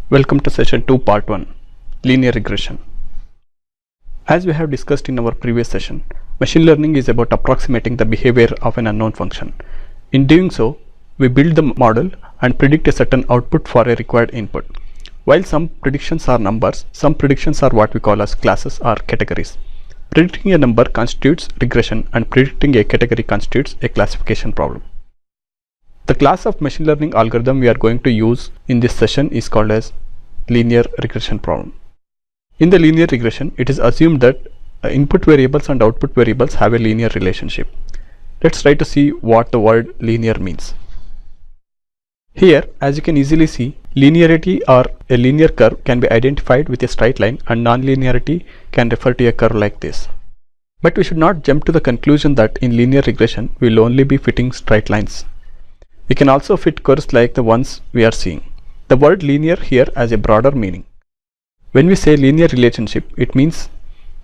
Welcome to session 2 part 1 linear regression. As we have discussed in our previous session, machine learning is about approximating the behavior of an unknown function. In doing so, we build the model and predict a certain output for a required input. While some predictions are numbers, some predictions are what we call as classes or categories. Predicting a number constitutes regression and predicting a category constitutes a classification problem. The class of machine learning algorithm we are going to use in this session is called as linear regression problem. In the linear regression, it is assumed that input variables and output variables have a linear relationship. Let's try to see what the word linear means. Here, as you can easily see, linearity or a linear curve can be identified with a straight line, and non-linearity can refer to a curve like this. But we should not jump to the conclusion that in linear regression we will only be fitting straight lines. We can also fit curves like the ones we are seeing. The word linear here has a broader meaning. When we say linear relationship, it means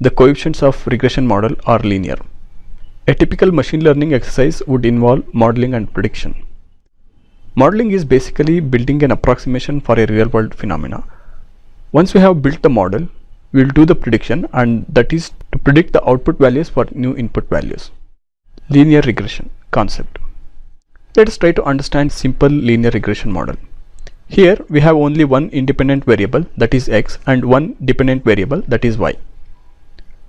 the coefficients of regression model are linear. A typical machine learning exercise would involve modeling and prediction. Modeling is basically building an approximation for a real-world phenomena. Once we have built the model, we will do the prediction, and that is to predict the output values for new input values. Linear regression concept. Let us try to understand simple linear regression model. Here we have only one independent variable, that is x, and one dependent variable, that is y.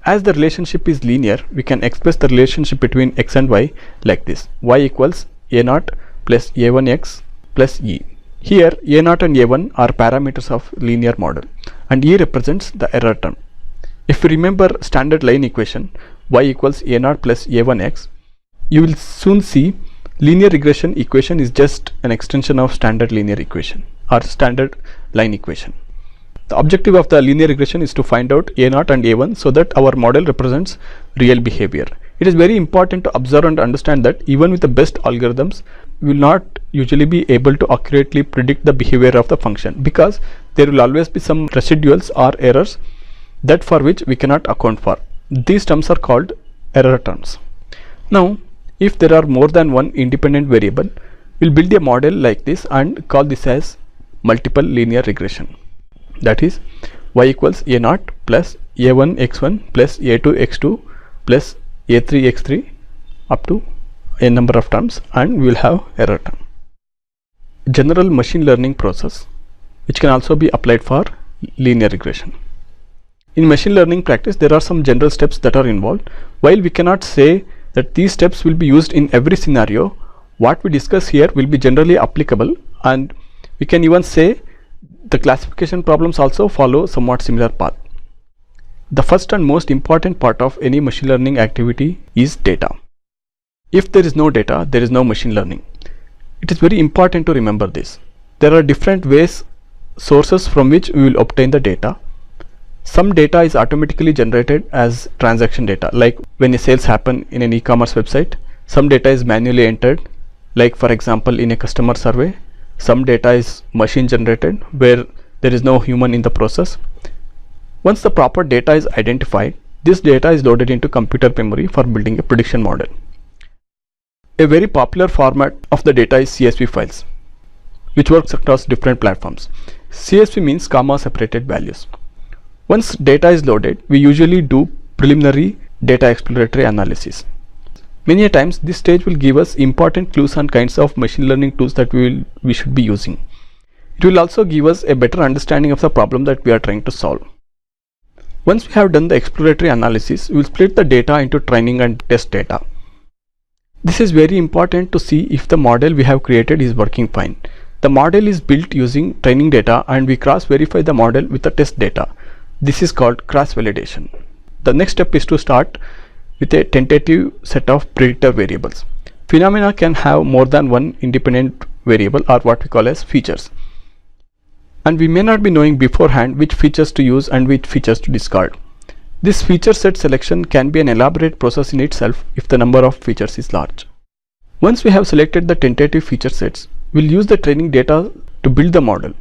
As the relationship is linear, we can express the relationship between x and y like this: y equals a0 plus a1x plus e. Here a0 and a1 are parameters of linear model, and e represents the error term. If we remember standard line equation y equals a0 plus a1x, you will soon see linear regression equation is just an extension of standard linear equation or standard line equation. The objective of the linear regression is to find out a0 and a1 so that our model represents real behavior. It is very important to observe and understand that even with the best algorithms, we will not usually be able to accurately predict the behavior of the function, because there will always be some residuals or errors that for which we cannot account for. These terms are called error terms. Now, if there are more than one independent variable, we'll build a model like this and call this as multiple linear regression. That is, y equals a0 plus a1 x1 plus a2 x2 plus a3 x3 up to a number of terms, and we will have error term. General machine learning process, which can also be applied for linear regression. In machine learning practice, there are some general steps that are involved. While we cannot say that these steps will be used in every scenario, what we discuss here will be generally applicable, and we can even say the classification problems also follow somewhat similar path. The first and most important part of any machine learning activity is data. If there is no data, there is no machine learning. It is very important to remember this. There are different sources from which we will obtain the data. Some data is automatically generated as transaction data, like when a sales happen in an e-commerce website. Some data is manually entered, like for example in a customer survey. Some data is machine generated, where there is no human in the process. Once the proper data is identified, this data is loaded into computer memory for building a prediction model. A very popular format of the data is CSV files, which works across different platforms. CSV means comma separated values. Once data is loaded, we usually do preliminary data exploratory analysis. Many a times this stage will give us important clues on kinds of machine learning tools that we should be using. It will also give us a better understanding of the problem that we are trying to solve. Once we have done the exploratory analysis, we will split the data into training and test data. This is very important to see if the model we have created is working fine. The model is built using training data, and we cross-verify the model with the test data. This is called cross-validation. The next step is to start with a tentative set of predictor variables. Phenomena can have more than one independent variable, or what we call as features. And we may not be knowing beforehand which features to use and which features to discard. This feature set selection can be an elaborate process in itself if the number of features is large. Once we have selected the tentative feature sets, we'll use the training data to build the model.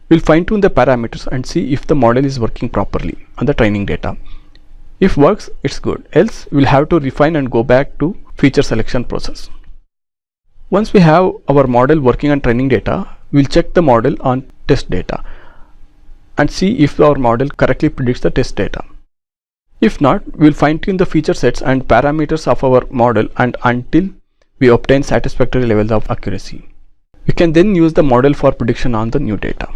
We'll fine-tune the parameters and see if the model is working properly on the training data. If works, it's good. Else, we'll have to refine and go back to feature selection process. Once we have our model working on training data, we'll check the model on test data. and see if our model correctly predicts the test data. If not, we will fine tune the feature sets and parameters of our model and until we obtain satisfactory levels of accuracy. We can then use the model for prediction on the new data.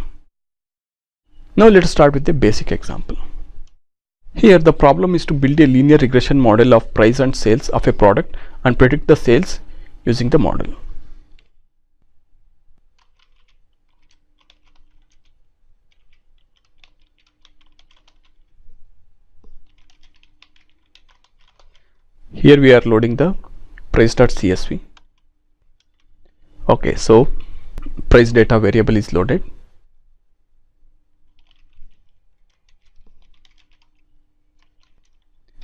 Now let us start with a basic example. Here the problem is to build a linear regression model of price and sales of a product and predict the sales using the model. Here we are loading the price.csv. Okay, so price data variable is loaded.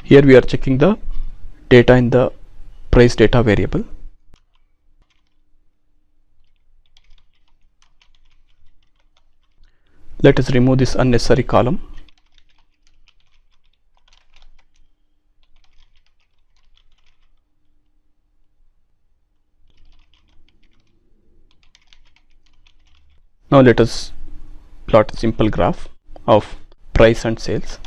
Here we are checking the data in the price data variable. Let us remove this unnecessary column. Now let us plot a simple graph of price and sales.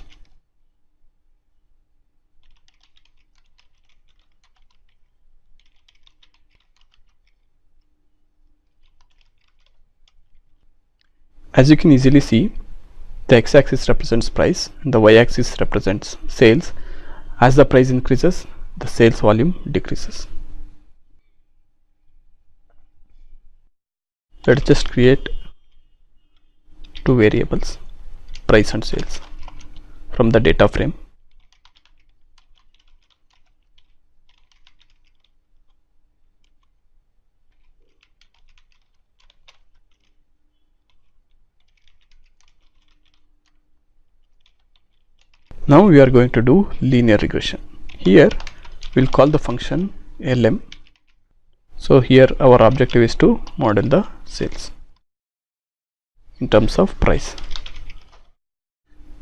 As you can easily see, the x-axis represents price and the y-axis represents sales. As the price increases, the sales volume decreases. Let us just create two variables, price and sales, from the data frame. Now we are going to do linear regression. Here we'll call the function lm. So here our objective is to model the sales in terms of price.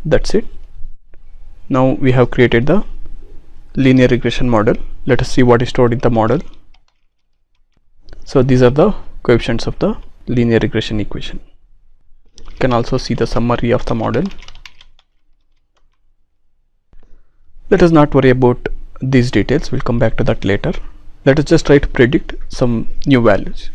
That's it. Now we have created the linear regression model. Let us see what is stored in the model. So these are the coefficients of the linear regression equation. You can also see the summary of the model. Let us not worry about these details, we'll come back to that later. Let us just try to predict some new values.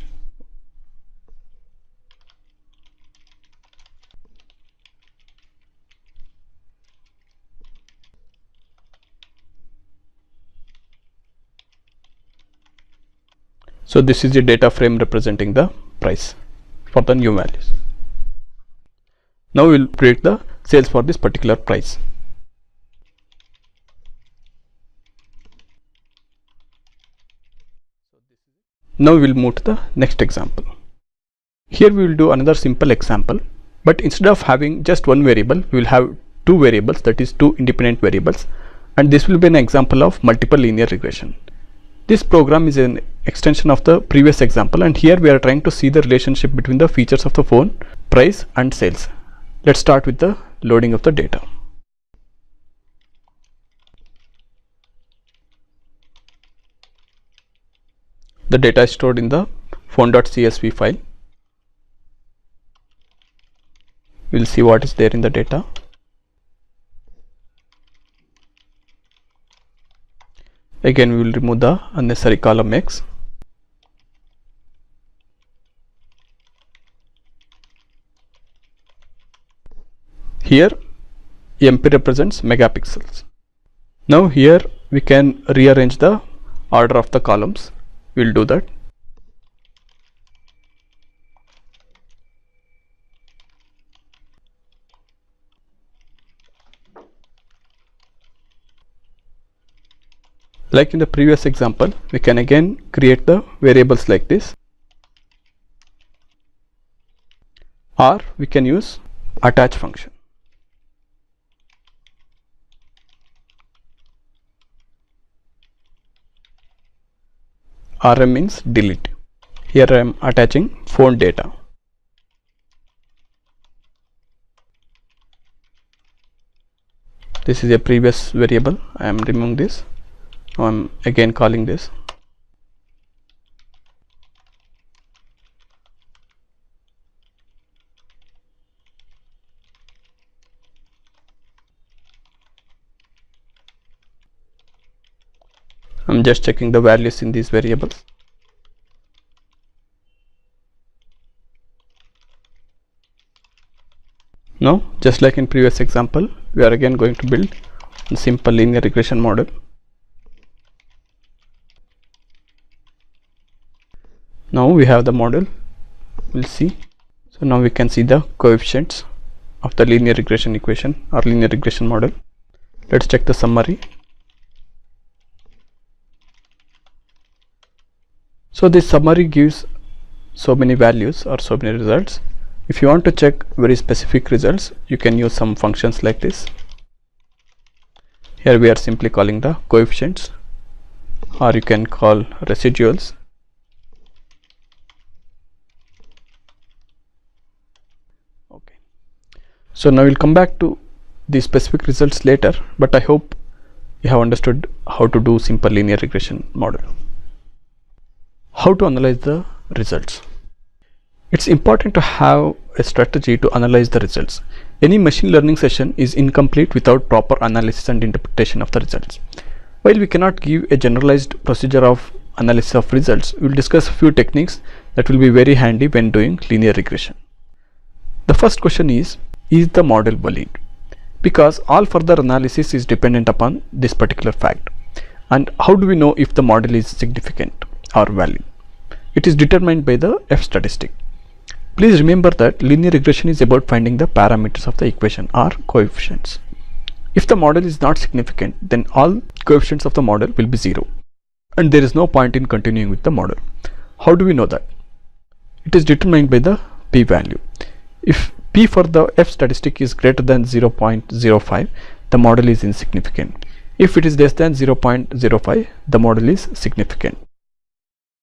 So this is the data frame representing the price for the new values. Now we will predict the sales for this particular price. Now we will move to the next example. Here we will do another simple example, but instead of having just one variable, we will have two variables, that is two independent variables, and this will be an example of multiple linear regression. This program is an extension of the previous example, and here we are trying to see the relationship between the features of the phone, price and sales. Let's start with the loading of the data. The data is stored in the phone.csv file. We'll see what is there in the data. Again, we will remove the unnecessary column X. Here MP represents megapixels. Now here we can rearrange the order of the columns. We'll do that. Like in the previous example, we can again create the variables like this, or we can use attach function. RM means delete. Here I am attaching phone data. This is a previous variable. I am removing this. Now I am again calling this. I'm just checking the values in these variables. Now, just like in previous example, we are again going to build a simple linear regression model. Now we have the model. We'll see. So now we can see the coefficients of the linear regression equation or linear regression model. Let's check the summary. So this summary gives so many values or so many results. If you want to check very specific results, you can use some functions like this. Here we are simply calling the coefficients, or you can call residuals. Okay. So now we'll come back to the specific results later, but I hope you have understood how to do simple linear regression model. How to analyze the results? It's important to have a strategy to analyze the results. Any machine learning session is incomplete without proper analysis and interpretation of the results. While we cannot give a generalized procedure of analysis of results, we will discuss a few techniques that will be very handy when doing linear regression. The first question is the model valid? Because all further analysis is dependent upon this particular fact. And how do we know if the model is significant or valid? It is determined by the F statistic. Please remember that linear regression is about finding the parameters of the equation or coefficients. If the model is not significant, then all coefficients of the model will be 0 and there is no point in continuing with the model. How do we know that? It is determined by the p-value. If p for the F statistic is greater than 0.05, the model is insignificant. If it is less than 0.05, the model is significant.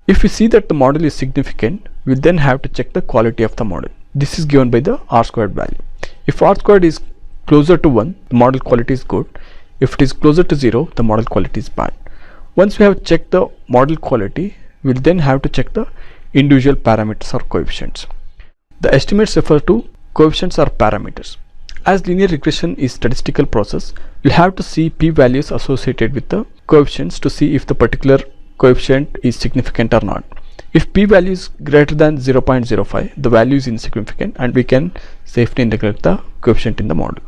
If we see that the model is significant, we then have to check the quality of the model. This is given by the R-squared value. If R-squared is closer to 1, the model quality is good. If it is closer to 0, the model quality is bad. Once we have checked the model quality, we will then have to check the individual parameters or coefficients. The estimates refer to coefficients or parameters. As linear regression is statistical process, we will have to see p-values associated with the coefficients to see if the particular coefficient is significant or not. If p-value is greater than 0.05, the value is insignificant and we can safely integrate the coefficient in the model.